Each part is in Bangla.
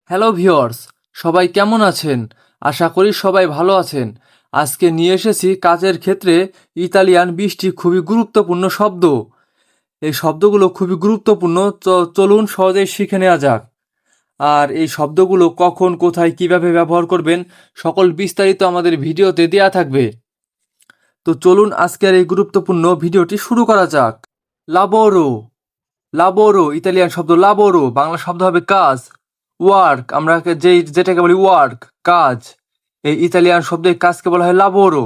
হ্যালো ভিউয়ার্স, সবাই কেমন আছেন? আশা করি সবাই ভালো আছেন। আজকে নিয়ে এসেছি কাজের ক্ষেত্রে ইতালিয়ান 20টি খুবই গুরুত্বপূর্ণ শব্দ। এই শব্দগুলো খুবই গুরুত্বপূর্ণ, চলুন সহজেই শিখে নেওয়া যাক। আর এই শব্দগুলো কখন, কোথায়, কিভাবে ব্যবহার করবেন সকল বিস্তারিত আমাদের ভিডিওতে দেয়া থাকবে। তো চলুন আজকের এই গুরুত্বপূর্ণ ভিডিওটি শুরু করা যাক। লাবোরো, লাবোরো ইতালিয়ান শব্দ লাবোরো, বাংলা শব্দ হবে কাজ। ওয়ার্ক, আমরা যেটাকে বলি ওয়ার্ক, কাজ। এই ইতালিয়ান শব্দে কাজকে বলা হয় লাবোরো।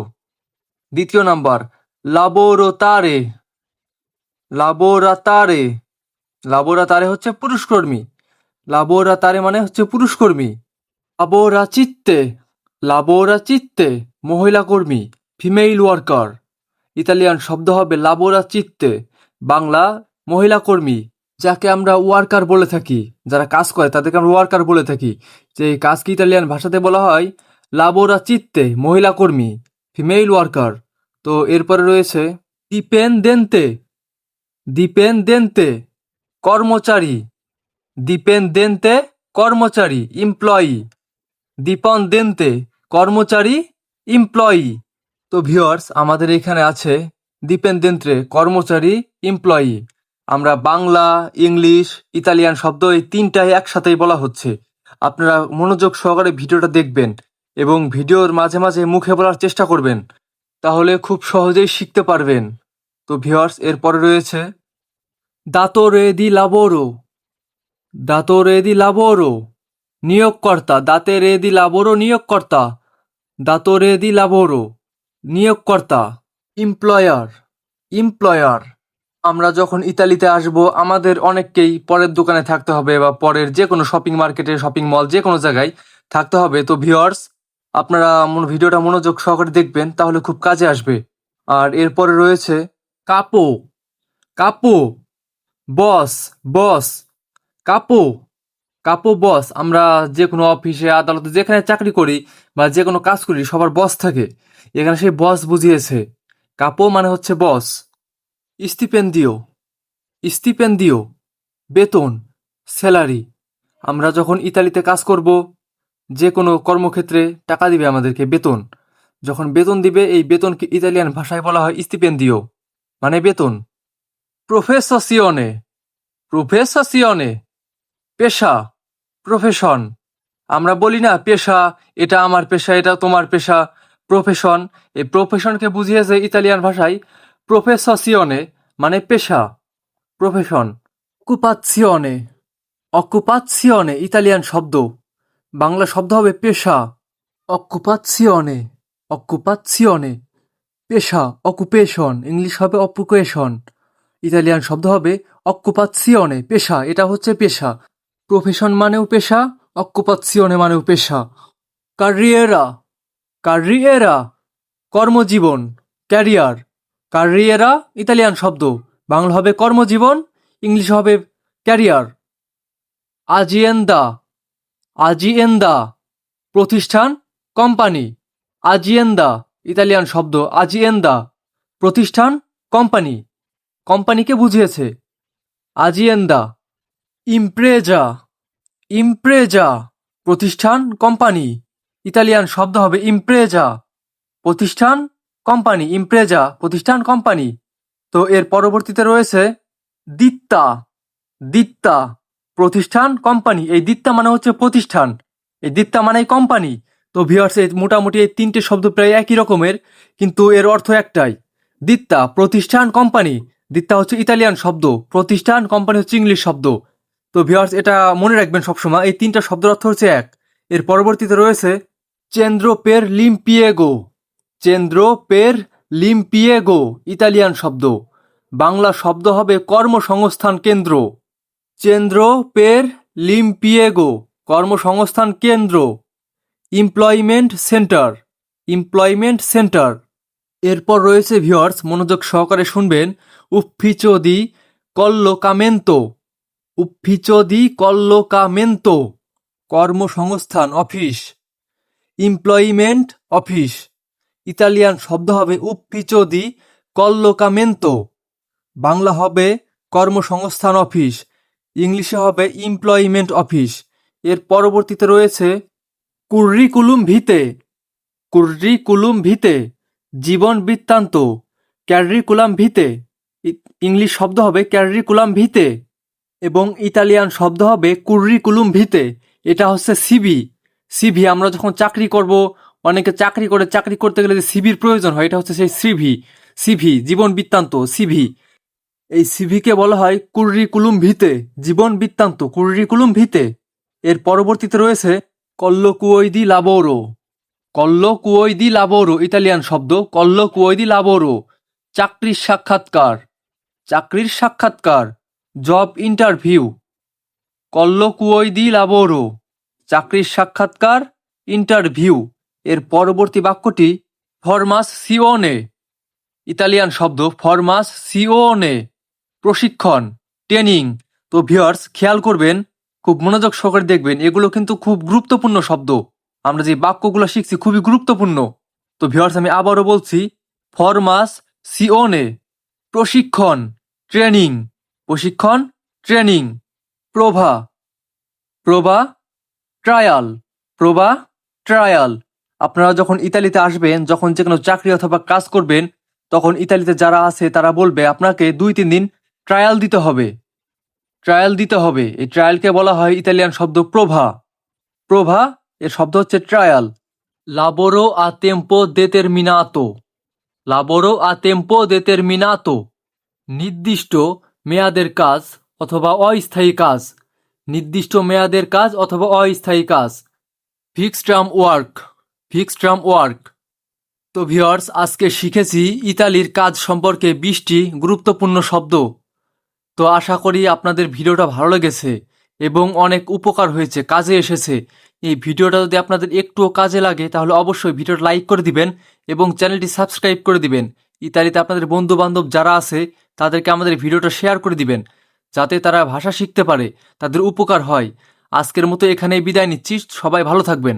দ্বিতীয় নাম্বার, লাবোরোতারে, লাবোরাতারে, লাবোরাতারে হচ্ছে পুরুষকর্মী। লাবোরাতারে মানে হচ্ছে পুরুষকর্মী। লাবোরাচিত্তে, লাবোরাচিত্তে মহিলা কর্মী, ফিমেইল ওয়ার্কার। ইতালিয়ান শব্দ হবে লাবোরাচিত্তে, বাংলা মহিলা কর্মী, যাকে আমরা ওয়ার্কার বলে থাকি। যারা কাজ করে তাদেরকে আমরা ওয়ার্কার বলে থাকি। যে এই কাজকে ইতালিয়ান ভাষাতে বলা হয় লাবোরাচিত্তে, মহিলা কর্মী, ফিমেইল ওয়ার্কার। তো এরপরে রয়েছে ডিপেন্দেন্তে, ডিপেন্দেন্তে কর্মচারী, ডিপেন্দেন্তে কর্মচারী, এমপ্লয়ি, ডিপেন্দেন্তে কর্মচারী, এমপ্লয়ি। তো ভিউয়ার্স, আমাদের এখানে আছে ডিপেন্দেন্তে কর্মচারী, এমপ্লয়ি। আমরা বাংলা, ইংলিশ, ইতালিয়ান শব্দ এই তিনটাই একসাথেই বলা হচ্ছে। আপনারা মনোযোগ সহকারে ভিডিওটা দেখবেন এবং ভিডিওর মাঝে মাঝে মুখে বলার চেষ্টা করবেন, তাহলে খুব সহজেই শিখতে পারবেন। তো ভিউয়ার্স, এরপরে রয়েছে দাতোরে দি লাবোরো, দাতোরে দি লাবোরো নিয়োগকর্তা, দাতেরে দি লাবোরো নিয়োগকর্তা, দাতোরে দি লাবোরো নিয়োগকর্তা। এমপ্লয়ার, এমপ্লয়ার, আমরা যখন ইতালিতে আসব আমাদের অনেককেই পরের দোকানে থাকতে হবে বা পরের যে কোনো শপিং মার্কেটে, শপিং মল, যে কোনো জায়গায় থাকতে হবে। তো ভিউয়ার্স, আপনারা ভিডিওটা মনোযোগ সহকারে দেখবেন, তাহলে খুব কাজে আসবে। আর এরপরে রয়েছে কাপো, কাপো বস, বস, কাপো, কাপো বস। আমরা যে কোনো অফিসে, আদালতে, যেখানে চাকরি করি বা যে কোনো কাজ করি সবার বস থাকে। এখানে সেই বস বুঝিয়েছে। কাপো মানে হচ্ছে বস। স্টিপেন্দিও, স্টিপেন্দিও বেতন, স্যালারি। আমরা যখন ইতালিতে কাজ করব, যে কোনো কর্মক্ষেত্রে টাকা দিবে আমাদেরকে, বেতন। যখন বেতন দিবে, এই বেতনকে ইতালিয়ান ভাষায় বলা হয় স্টিপেন্দিও, মানে বেতন। প্রফেসসিওনে, প্রফেসসিওনে পেশা, প্রফেশন। আমরা বলি না পেশা, এটা আমার পেশা, এটা তোমার পেশা, প্রফেশন। এই প্রফেশনকে বুঝিয়েছে ইতালিয়ান ভাষায় প্রফেসসিওনে, মানে পেশা, প্রফেশন। অকুপাচ্ছিওনে, অকুপাচ্ছিওনে ইতালিয়ান শব্দ, বাংলা শব্দ হবে পেশা। অকুপাচ্ছিওনে, অকুপাচ্ছিওনে পেশা, অকুপেশন, ইংলিশ হবে অকুপেশন। ইতালিয়ান শব্দ হবে অকুপাচ্ছিওনে, পেশা, এটা হচ্ছে পেশা। প্রফেশন মানেও পেশা, অকুপাচ্ছিওনে মানেও পেশা। কারিয়েরা, কারিয়েরা কর্মজীবন, ক্যারিয়ার। কারিয়েরা ইতালিয়ান শব্দ, বাংলা হবে কর্মজীবন, ইংলিশ হবে ক্যারিয়ার। আজিয়েন্দা, আজিয়েন্দা প্রতিষ্ঠান, কোম্পানি। আজিয়েন্দা ইতালিয়ান শব্দ, আজিয়েন্দা প্রতিষ্ঠান, কোম্পানি, কোম্পানিকে বুঝিয়েছে। আজিয়েন্দা। ইমপ্রেজা, ইমপ্রেজা প্রতিষ্ঠান, কোম্পানি। ইতালিয়ান শব্দ হবে ইমপ্রেজা, প্রতিষ্ঠান, কোম্পানি, ইমপ্রেজা প্রতিষ্ঠান, কোম্পানি। তো এর পরবর্তীতে রয়েছে দিত্তা, দিত্তা প্রতিষ্ঠান, কোম্পানি। এই দিত্তা মানে হচ্ছে প্রতিষ্ঠান, এই দিত্তা মানে কোম্পানি। তো ভিউয়ার্স, মোটামুটি এই তিনটে শব্দ প্রায় একই রকমের, কিন্তু এর অর্থ একটাই। দিত্তা প্রতিষ্ঠান, কোম্পানি। দিত্তা হচ্ছে ইতালিয়ান শব্দ, প্রতিষ্ঠান, কোম্পানি হচ্ছে ইংলিশ শব্দ। তো ভিউয়ার্স, এটা মনে রাখবেন সবসময়, এই তিনটা শব্দের অর্থ হচ্ছে এক। এর পরবর্তীতে রয়েছে চেন্দ্রো পের লিম্পিয়েগো, চেন্দ্রো পের লিম্পিয়েগো ইতালিয়ান শব্দ, বাংলা শব্দ হবে কর্মসংস্থান কেন্দ্র। চেন্দ্রো পের লিম্পিয়েগো কর্মসংস্থান কেন্দ্র। Employment centre, employment centre. এরপর রয়েছে ভিউয়ার্স, মনোযোগ সহকারে শুনবেন, উফফিচো দি কল্লোকামেন্তো, উফফিচো দি কল্লোকামেন্তো কর্মসংস্থান অফিস, এমপ্লয়মেন্ট অফিস। ইতালিয়ান শব্দ হবে উফফিচো দি কল্লোকামেন্তো, বাংলা হবে কর্মসংস্থান অফিস, ইংলিশে হবে এমপ্লয়মেন্ট অফিস, এর পরবর্তীতে রয়েছে কুর্রিকুলুম ভিতে। কুর্রিকুলুম ভিতে জীবন বৃত্তান্ত। ক্যারিকুলাম ভিতে ইংলিশ শব্দ হবে ক্যারিকুলাম ভিতে এবং ইতালিয়ান শব্দ হবে কুর্রিকুলুম ভিতে। এটা হচ্ছে সিভি। সিভি আমরা যখন চাকরি করব, অনেকে চাকরি করে, চাকরি করতে গেলে যে সিভির প্রয়োজন হয়, এটা হচ্ছে সেই সিভি। সিভি জীবন বৃত্তান্ত, সিভি। এই সিভিকে বলা হয় কুর্রিকুলুম ভিতে, জীবন বৃত্তান্ত, কুর্রিকুলুম ভিতে। এর পরবর্তীতে রয়েছে কল্লোকুয়োই দি লাবোরো। কল্লোকুয়োই দি লাবোরো ইতালিয়ান শব্দ, কল্লোকুয়োই দি লাবোরো চাকরির সাক্ষাৎকার। চাকরির সাক্ষাৎকার, জব ইন্টারভিউ। কল্লোকুয়োই দি লাবোরো চাকরির সাক্ষাৎকার, ইন্টারভিউ। এর পরবর্তী বাক্যটি ফরমাসিওনে। ইতালিয়ান শব্দ ফরমাসিওনে প্রশিক্ষণ, ট্রেনিং। তো ভিউয়ার্স খেয়াল করবেন, খুব মনোযোগ সহকারে দেখবেন, এগুলো কিন্তু খুব গুরুত্বপূর্ণ শব্দ। আমরা যে বাক্যগুলো শিখছি খুবই গুরুত্বপূর্ণ। তো ভিউয়ার্স আমি আবারও বলছি, ফরমাসিওনে প্রশিক্ষণ, ট্রেনিং। প্রশিক্ষণ, ট্রেনিং। প্রভা। প্রভা ট্রায়াল। প্রভা ট্রায়াল। আপনারা যখন ইতালিতে আসবেন, যখন যে কোনো চাকরি অথবা কাজ করবেন, তখন ইতালিতে যারা আছে তারা বলবে আপনাকে 2-3 দিন ট্রায়াল দিতে হবে। ট্রায়াল দিতে হবে। এই ট্রায়ালকে বলা হয় ইতালিয়ান শব্দ প্রভা। প্রভা এর শব্দ হচ্ছে ট্রায়াল। লাবোরো আ তেম্পো দেতেরমিনাতো। লাবোরো আ তেম্পো দেতেরমিনাতো নির্দিষ্ট মেয়াদের কাজ অথবা অস্থায়ী কাজ। নির্দিষ্ট মেয়াদের কাজ অথবা অস্থায়ী কাজ। Fixed term work. Fixed term work. তো ভিউয়ার্স আজকে শিখেছি ইতালির কাজ সম্পর্কে 20টি গুরুত্বপূর্ণ শব্দ। তো আশা করি আপনাদের ভিডিওটা ভালো লেগেছে এবং অনেক উপকার হয়েছে, কাজে এসেছে। এই ভিডিওটা যদি আপনাদের একটুও কাজে লাগে তাহলে অবশ্যই ভিডিওটা লাইক করে দিবেন এবং চ্যানেলটি সাবস্ক্রাইব করে দিবেন। ইতালিতে আপনাদের বন্ধু বান্ধব যারা আছে তাদেরকে আমাদের ভিডিওটা শেয়ার করে দিবেন, যাতে তারা ভাষা শিখতে পারে, তাদের উপকার হয়। আজকের মতো এখানেই বিদায় নিচ্ছি। সবাই ভালো থাকবেন।